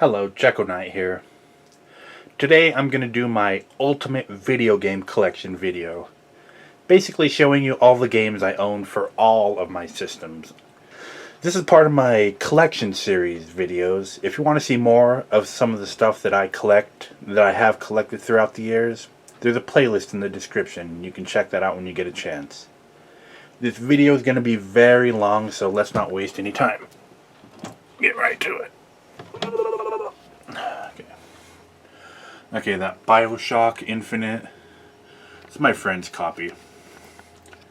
Hello, Jekyll Knight here. Today I'm going to do my ultimate video game collection video. Basically showing you all the games I own for all of my systems. This is part of my collection series videos. If you want to see more of some of the stuff that I collect, that I have collected throughout the years, there's a playlist in the description. You can check that out when you get a chance. This video is going to be very long, so let's not waste any time. Get right to it. Okay, that BioShock Infinite. It's my friend's copy.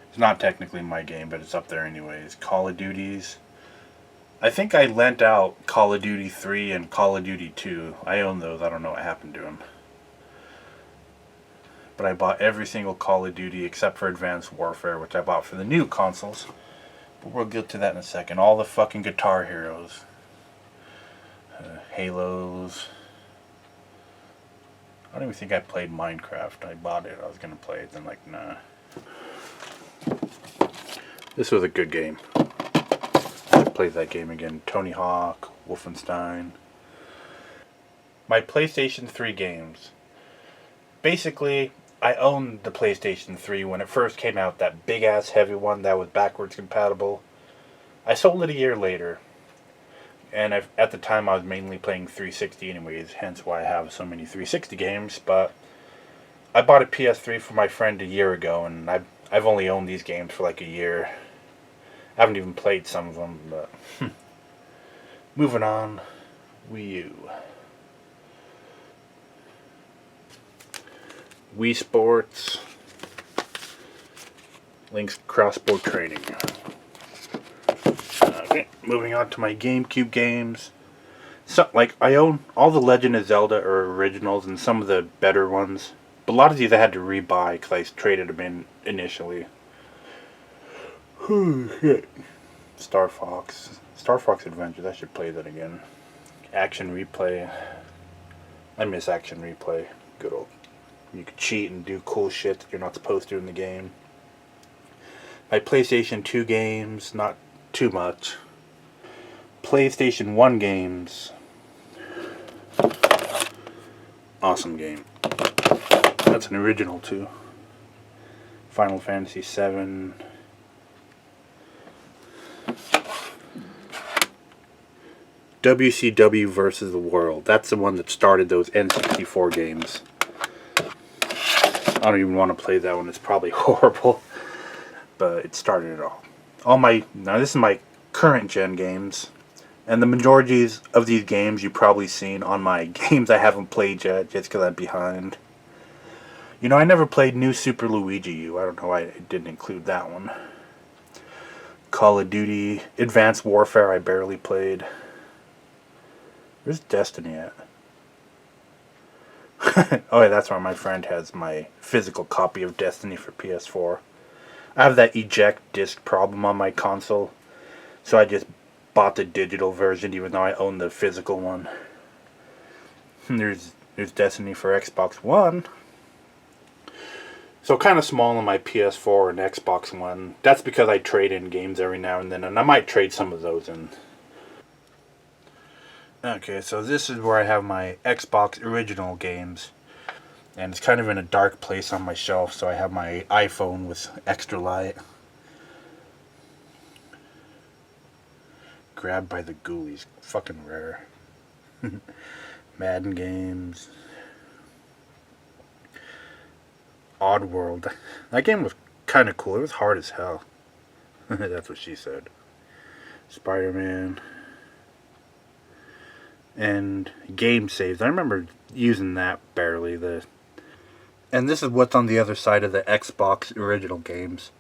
It's not technically my game, but it's up there anyways. Call of Duties. I think I lent out Call of Duty 3 and Call of Duty 2. I own those. I don't know what happened to them. But I bought every single Call of Duty except for Advanced Warfare, which I bought for the new consoles. But we'll get to that in a second. All the fucking Guitar Heroes. Halos. I don't even think I played Minecraft. I bought it. I was going to play it. Then like, nah. This was a good game. I played that game again. Tony Hawk, Wolfenstein. My PlayStation 3 games. Basically, I owned the PlayStation 3 when it first came out. That big ass heavy one that was backwards compatible. I sold it a year later. And at the time I was mainly playing 360 anyways, hence why I have so many 360 games. But I bought a PS3 for my friend a year ago, and I've only owned these games for like a year. I haven't even played some of them, but moving on. Wii U. Wii Sports. Link's Crossbow Training. Okay, moving on to my GameCube games. So, like, I own all the Legend of Zelda or originals and some of the better ones. But a lot of these I had to rebuy because I traded them in initially. Shit. Star Fox Adventures. I should play that again. Action Replay. I miss Action Replay. Good old. You could cheat and do cool shit that you're not supposed to in the game. My PlayStation 2 games, not too much. PlayStation 1 games. Awesome game. That's an original too. Final Fantasy 7. WCW versus the World. That's the one that started those N64 games. I don't even want to play that one. It's probably horrible. But it started it all. Now this is my current gen games. And the majorities of these games you've probably seen on my games I haven't played yet, just because I'm behind. You know, I never played New Super Luigi U. I don't know why I didn't include that one. Call of Duty, Advanced Warfare I barely played. Where's Destiny at? Oh yeah, that's where my friend has my physical copy of Destiny for PS4. I have that eject disc problem on my console, so I just bought the digital version even though I own the physical one. There's Destiny for Xbox One. So kind of small on my PS4 and Xbox One. That's because I trade in games every now and then, and I might trade some of those in. Okay, so this is where I have my Xbox original games. And it's kind of in a dark place on my shelf, so I have my iPhone with extra light. Grabbed by the Ghoulies. Fucking rare. Madden games. Oddworld. That game was kind of cool. It was hard as hell. That's what she said. Spider-Man. And game saves. I remember using that barely. And this is what's on the other side of the Xbox original games.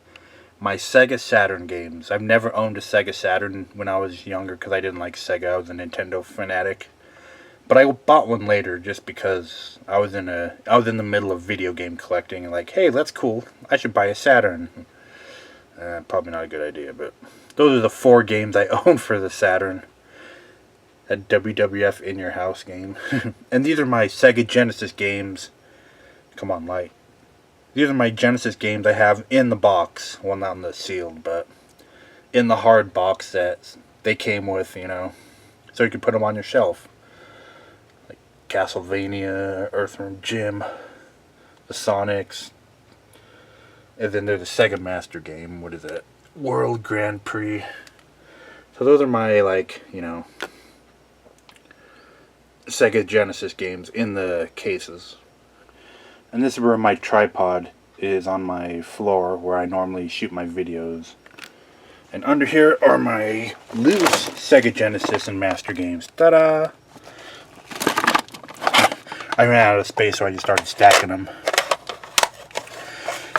My Sega Saturn games. I've never owned a Sega Saturn when I was younger because I didn't like Sega. I was a Nintendo fanatic. But I bought one later just because I was in the middle of video game collecting and like, hey, that's cool. I should buy a Saturn. Probably not a good idea, but those are the 4 games I own for the Saturn. That WWF In Your House game. And these are my Sega Genesis games. Come on, light. These are my Genesis games I have in the box. Well, not in the sealed, but in the hard box that they came with, you know. So you can put them on your shelf. Castlevania, Earthworm Jim, the Sonics. And then there's the Sega Master game. What is that? World Grand Prix. So those are my, like, you know, Sega Genesis games in the cases. And this is where my tripod is on my floor where I normally shoot my videos. And under here are my loose Sega Genesis and Master games. Ta-da! I ran out of space, so I just started stacking them.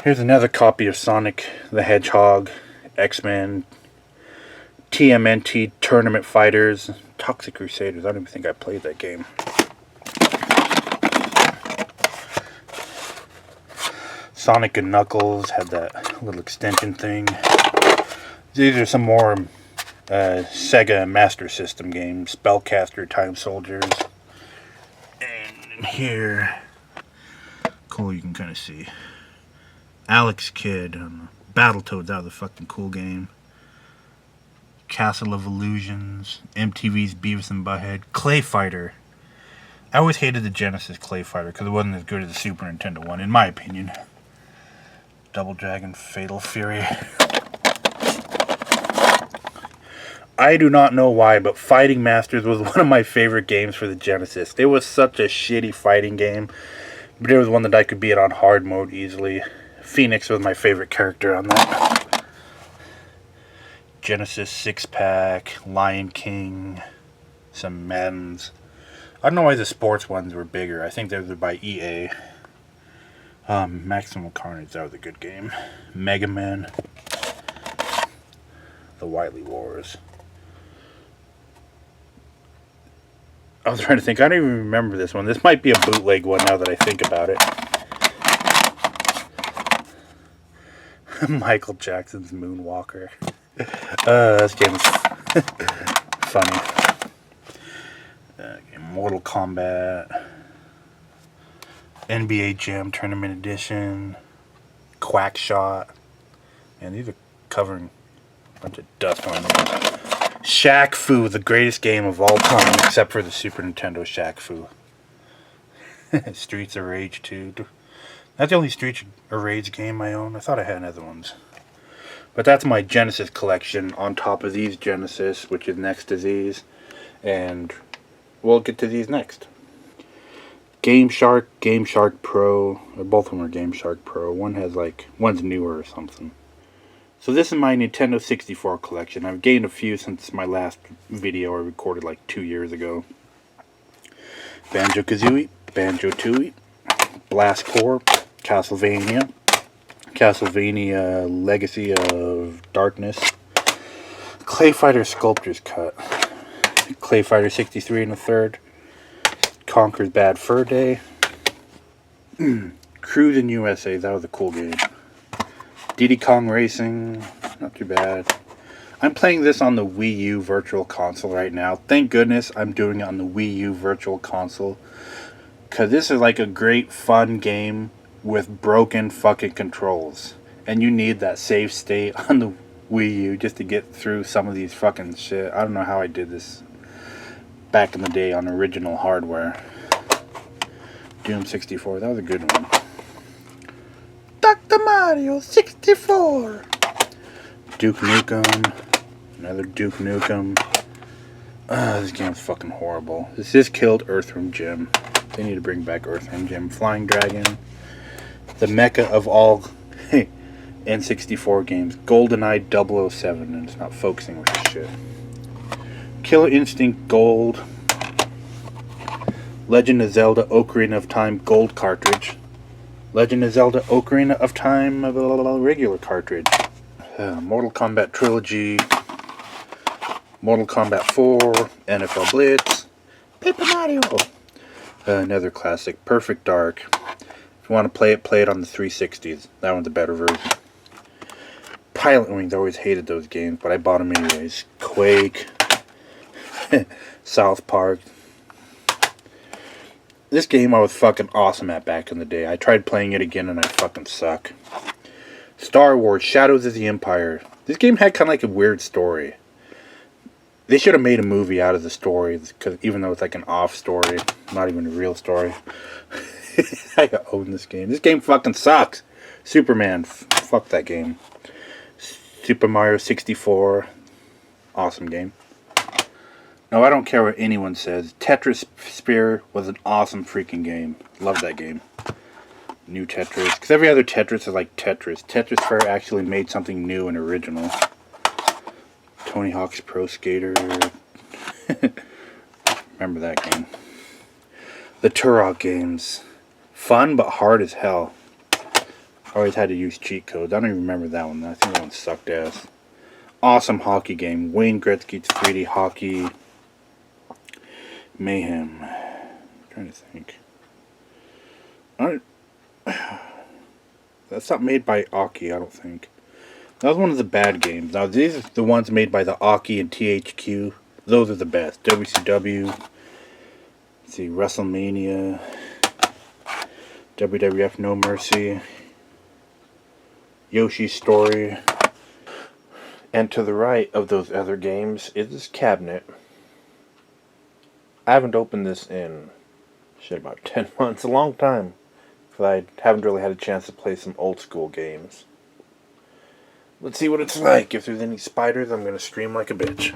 Here's another copy of Sonic the Hedgehog, X-Men, TMNT Tournament Fighters, Toxic Crusaders. I don't even think I played that game. Sonic and Knuckles had that little extension thing. These are some more Sega Master System games. Spellcaster, Time Soldiers. And in here, cool, you can kind of see. Alex Kidd, Battletoads, that was a fucking cool game. Castle of Illusions, MTV's Beavis and Butthead, Clayfighter. I always hated the Genesis Clayfighter because it wasn't as good as the Super Nintendo one, in my opinion. Double Dragon, Fatal Fury. I do not know why, but Fighting Masters was one of my favorite games for the Genesis. It was such a shitty fighting game, but it was one that I could beat on hard mode easily. Phoenix was my favorite character on that. Genesis 6-pack, Lion King, some Maddens. I don't know why the sports ones were bigger. I think they were by EA. Maximum Carnage, that was a good game. Mega Man. The Wily Wars. I was trying to think. I don't even remember this one. This might be a bootleg one now that I think about it. Michael Jackson's Moonwalker. This game is funny. Mortal Kombat. NBA Jam Tournament Edition. Quack Shot. And these are covering a bunch of dust on there. Shaq Fu, the greatest game of all time, except for the Super Nintendo Shaq Fu. Streets of Rage 2. That's the only Streets of Rage game I own. I thought I had other ones. But that's my Genesis collection on top of these Genesis, which is next to these. And we'll get to these next. Game Shark Pro. Both of them are Game Shark Pro. One's newer or something. So this is my Nintendo 64 collection. I've gained a few since my last video I recorded like 2 years ago. Banjo-Kazooie, Banjo-Tooie, Blast Corps, Castlevania, Legacy of Darkness, Clayfighter Sculptor's Cut, Clayfighter 63 and a third, Conker's Bad Fur Day, Cruis'n USA, that was a cool game. Diddy Kong Racing, not too bad. I'm playing this on the Wii U Virtual Console right now. Thank goodness I'm doing it on the Wii U Virtual Console. Because this is like a great fun game with broken fucking controls. And you need that save state on the Wii U just to get through some of these fucking shit. I don't know how I did this back in the day on original hardware. Doom 64, that was a good one. Dr. Mario 64. Duke Nukem. Another Duke Nukem. This game's fucking horrible. This just killed Earthworm Jim. They need to bring back Earthworm Jim. Flying Dragon. The mecca of all N64 games. GoldenEye 007. And it's not focusing with this shit. Killer Instinct Gold. Legend of Zelda Ocarina of Time Gold cartridge. Legend of Zelda Ocarina of Time regular cartridge. Mortal Kombat Trilogy. Mortal Kombat 4. NFL Blitz. Paper Mario. Another classic. Perfect Dark. If you want to play it on the 360s. That one's a better version. Pilot Wings. I always hated those games, but I bought them anyways. Quake. South Park. This game I was fucking awesome at back in the day. I tried playing it again and I fucking suck. Star Wars Shadows of the Empire. This game had kind of like a weird story. They should have made a movie out of the story, because even though it's like an off story, not even a real story. I own this game. This game fucking sucks. Superman, fuck that game. Super Mario 64, awesome game. No, I don't care what anyone says. Tetris Sphere was an awesome freaking game. Love that game. New Tetris. Because every other Tetris is like Tetris. Tetris Sphere actually made something new and original. Tony Hawk's Pro Skater. Remember that game. The Turok games. Fun, but hard as hell. Always had to use cheat codes. I don't even remember that one. I think that one sucked ass. Awesome hockey game. Wayne Gretzky's 3D hockey. Mayhem. I'm trying to think. That's not made by Aki, I don't think. That was one of the bad games. Now these are the ones made by the Aki and THQ. Those are the best. WCW. Let's see, WrestleMania. WWF No Mercy. Yoshi's Story. And to the right of those other games is this cabinet. I haven't opened this in, about 10 months. A long time. Because I haven't really had a chance to play some old school games. Let's see what it's like. If there's any spiders, I'm going to scream like a bitch.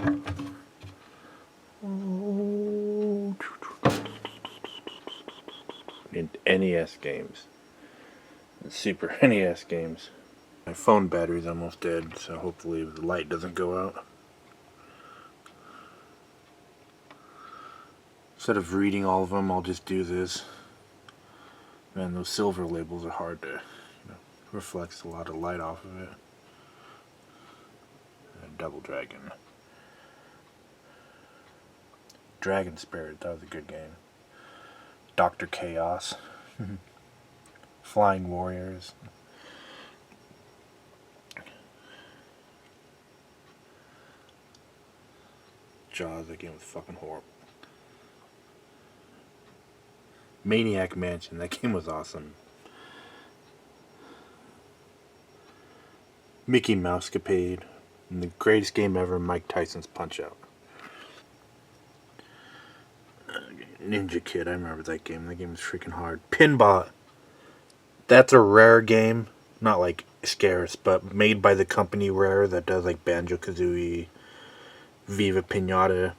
In NES games. And Super NES games. My phone battery's almost dead, so hopefully the light doesn't go out. Instead of reading all of them, I'll just do this. Man, those silver labels are hard to, reflects a lot of light off of it. And Double Dragon. Dragon Spirit, that was a good game. Dr. Chaos. Flying Warriors. Jaws, that game was fucking horrible. Maniac Mansion, that game was awesome. Mickey Mousecapade, and the greatest game ever, Mike Tyson's Punch-Out. Ninja Kid, I remember that game. That game was freaking hard. Pinbot, that's a Rare game, not like Scarce, but made by the company Rare that does like Banjo-Kazooie, Viva Pinata.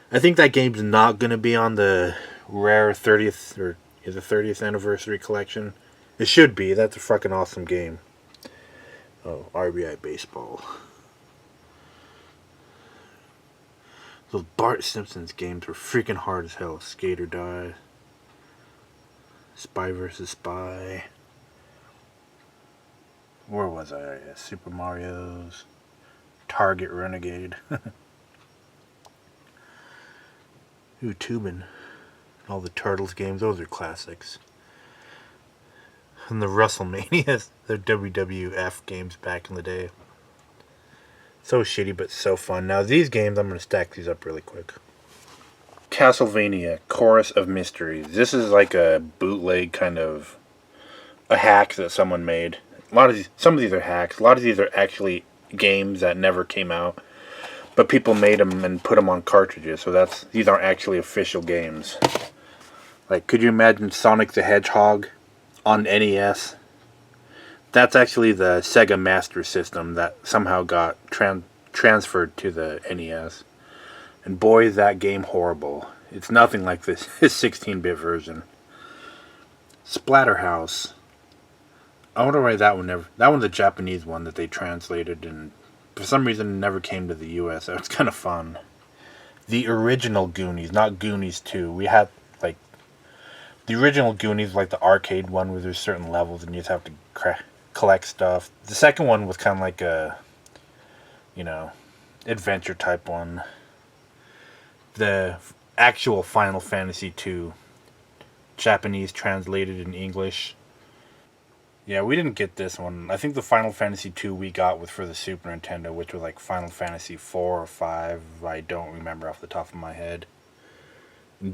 I think that game's not going to be on the Rare 30th, or is it 30th anniversary collection? It should be. That's a fucking awesome game. Oh, RBI Baseball. Those Bart Simpson's games were freaking hard as hell. Skate or Die. Spy vs. Spy. Where was I? Super Mario's. Target Renegade. Ooh, Tubin. All the Turtles games, those are classics. And the WrestleManias, the WWF games back in the day. So shitty, but so fun. Now these games, I'm going to stack these up really quick. Castlevania, Chorus of Mysteries. This is like a bootleg kind of a hack that someone made. Some of these are hacks. A lot of these are actually games that never came out. But people made them and put them on cartridges, so these aren't actually official games. Like, could you imagine Sonic the Hedgehog on NES? That's actually the Sega Master System that somehow got transferred to the NES. And boy, is that game horrible. It's nothing like this 16-bit version. Splatterhouse. I wonder why that one never... That one's a Japanese one that they translated, and for some reason it never came to the US. It's kind of fun. The original Goonies, not Goonies 2. We had, like... The original Goonies, like the arcade one, where there's certain levels and you just have to collect stuff. The second one was kind of like a, adventure type one. The actual Final Fantasy II, Japanese translated in English. Yeah, we didn't get this one. I think the Final Fantasy II we got was for the Super Nintendo, which was like Final Fantasy 4 or 5. I don't remember off the top of my head.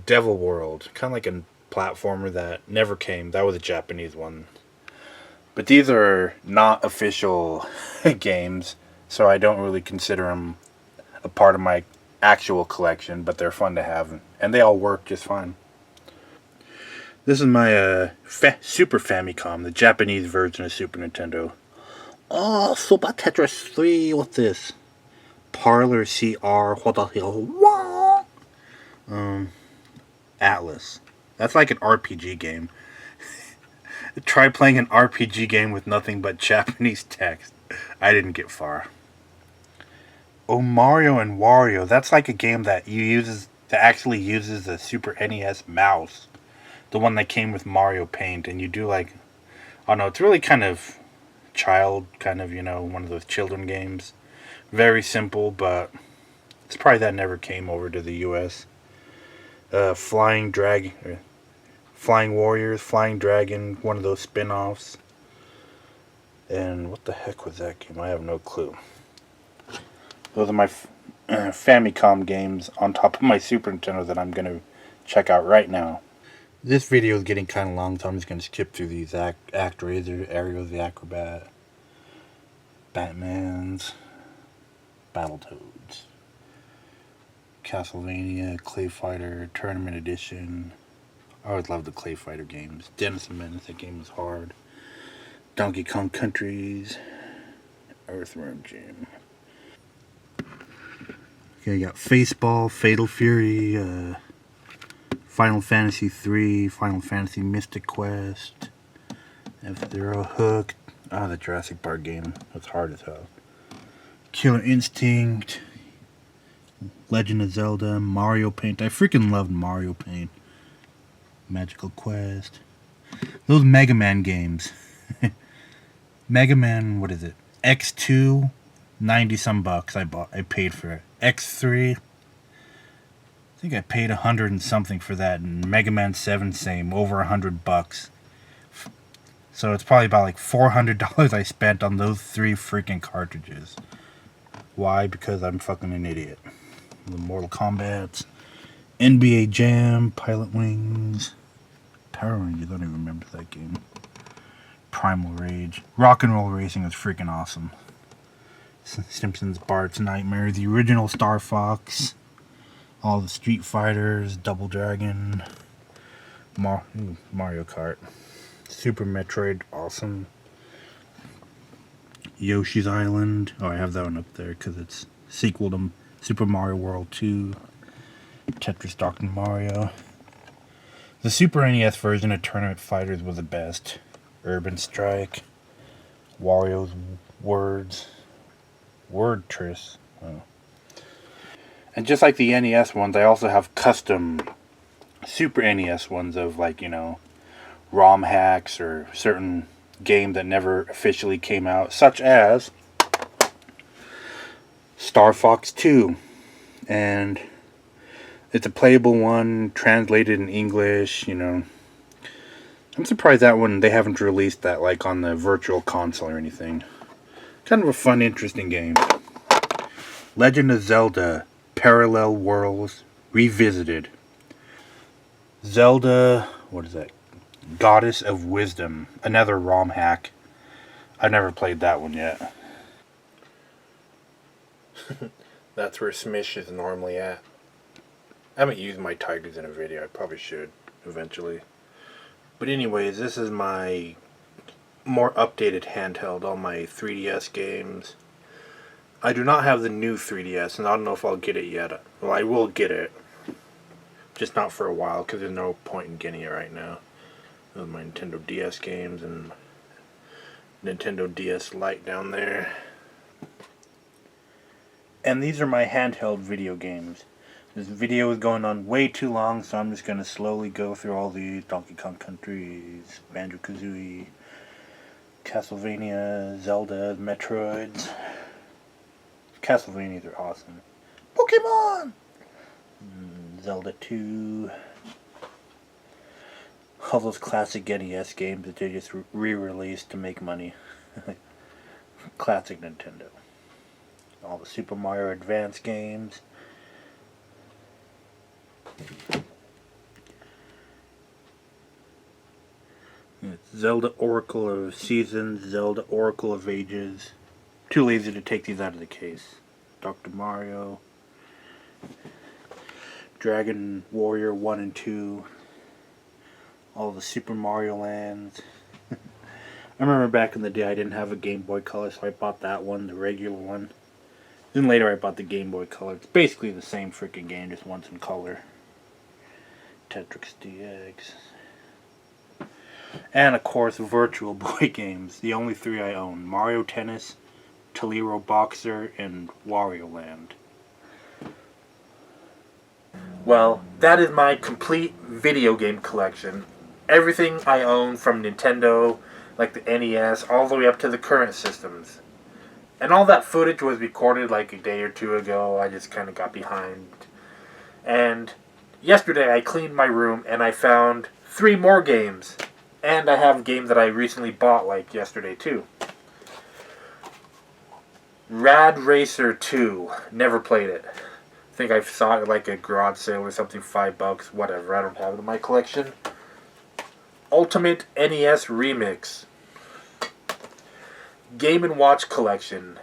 Devil World, kind of like a platformer that never came. That was a Japanese one. But these are not official games, so I don't really consider them a part of my actual collection, but they're fun to have, and they all work just fine. This is my Super Famicom, the Japanese version of Super Nintendo. Oh, Super Tetris 3, what's this? Parlor CR, what the hell? Atlas. That's like an RPG game. Try playing an RPG game with nothing but Japanese text. I didn't get far. Oh, Mario and Wario. That's like a game that actually uses the Super NES mouse. The one that came with Mario Paint, and you do like, I don't know, it's really kind of one of those children games. Very simple, but it's probably that never came over to the US. Flying Warriors, Flying Dragon, one of those spin-offs. And what the heck was that game? I have no clue. Those are my Famicom games on top of my Super Nintendo that I'm going to check out right now. This video is getting kind of long, so I'm just going to skip through these. ActRaiser, Aerial the Acrobat, Batmans, Battletoads, Castlevania, Clayfighter, Tournament Edition. I always loved the Clayfighter games. Dennis and Menace, that game was hard. Donkey Kong Countries, Earthworm Jim. Okay, you got Faceball, Fatal Fury, Final Fantasy 3, Final Fantasy Mystic Quest, F-Zero, Hook. Ah, the Jurassic Park game. That's hard as hell. Killer Instinct, Legend of Zelda, Mario Paint. I freaking loved Mario Paint. Magical Quest. Those Mega Man games. Mega Man, what is it? X2, 90 some bucks I paid for it. X3, I think I paid 100 and something for that, and Mega Man 7 same, over 100 bucks. So it's probably about like $400 I spent on those 3 freaking cartridges. Why? Because I'm fucking an idiot. The Mortal Kombat, NBA Jam, Pilot Wings, Power Rangers, I don't even remember that game. Primal Rage. Rock and Roll Racing is freaking awesome. Simpsons, Bart's Nightmare, the original Star Fox, all the Street Fighters, Double Dragon, Mario Kart, Super Metroid, awesome. Yoshi's Island, oh I have that one up there because it's sequel to Super Mario World 2, Tetris Dr. Mario. The Super NES version of Tournament Fighters was the best. Urban Strike, Wario's Wordtris. Oh. And just like the NES ones, I also have custom Super NES ones of ROM hacks or certain game that never officially came out, such as Star Fox 2. And it's a playable one, translated in English, I'm surprised that one, they haven't released that on the virtual console or anything. Kind of a fun, interesting game. Legend of Zelda, Parallel Worlds, Revisited. Zelda, what is that? Goddess of Wisdom, another ROM hack. I've never played that one yet. That's where Smish is normally at. I haven't used my tigers in a video. I probably should, eventually. But anyways, this is my more updated handheld, all my 3DS games. I do not have the new 3DS, and I don't know if I'll get it yet. Well, I will get it. Just not for a while, because there's no point in getting it right now. Those are my Nintendo DS games, and Nintendo DS Lite down there. And these are my handheld video games. This video is going on way too long, so I'm just going to slowly go through all these. Donkey Kong Countries, Banjo-Kazooie, Castlevania, Zelda, Metroids. Castlevanias are awesome. Pokemon! Zelda 2. All those classic NES games that they just re-released to make money. Classic Nintendo. All the Super Mario Advance games. It's Zelda Oracle of Seasons, Zelda Oracle of Ages. Too lazy to take these out of the case. Dr. Mario. Dragon Warrior 1 and 2. All the Super Mario Lands. I remember back in the day I didn't have a Game Boy Color, so I bought that one, the regular one. Then later I bought the Game Boy Color. It's basically the same freaking game, just one's in color. Tetris DX. And of course, Virtual Boy games. The only 3 I own. Mario Tennis, Tolero Boxer, and Wario Land. Well, that is my complete video game collection. Everything I own from Nintendo, like the NES, all the way up to the current systems. And all that footage was recorded like a day or 2 ago. I just kind of got behind. And yesterday I cleaned my room and I found 3 more games. And I have a game that I recently bought like yesterday too. Rad Racer 2. Never played it. I think I saw it at like a garage sale or something, $5, whatever. I don't have it in my collection. Ultimate NES Remix. Game & Watch Collection.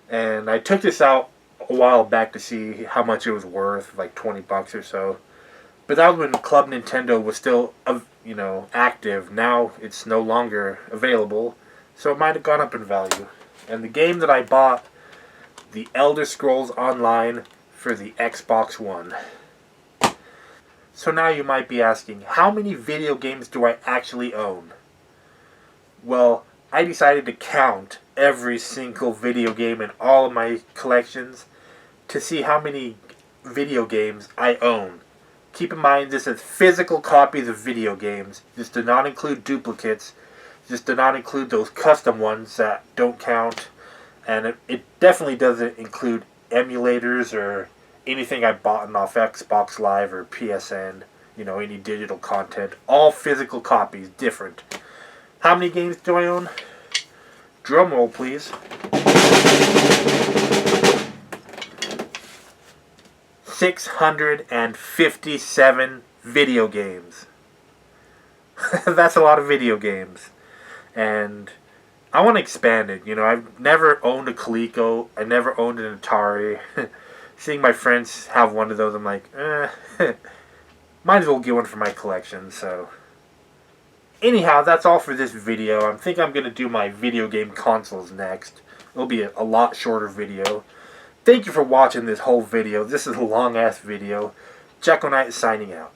And I took this out a while back to see how much it was worth, like $20 or so. But that was when Club Nintendo was still, active. Now it's no longer available, so it might have gone up in value. And the game that I bought, The Elder Scrolls Online for the Xbox One. So now you might be asking, how many video games do I actually own? Well, I decided to count every single video game in all of my collections to see how many video games I own. Keep in mind, this is physical copies of video games. This does not include duplicates. This does not include those custom ones that don't count. And it definitely doesn't include emulators or anything I bought off Xbox Live or PSN. Any digital content. All physical copies, different. How many games do I own? Drum roll, please. 657 video games. That's a lot of video games. And I want to expand it. I've never owned a Coleco. I never owned an Atari. Seeing my friends have one of those, I'm like, might as well get one for my collection, so. Anyhow, that's all for this video. I think I'm going to do my video game consoles next. It'll be a lot shorter video. Thank you for watching this whole video. This is a long-ass video. Jacko Knight signing out.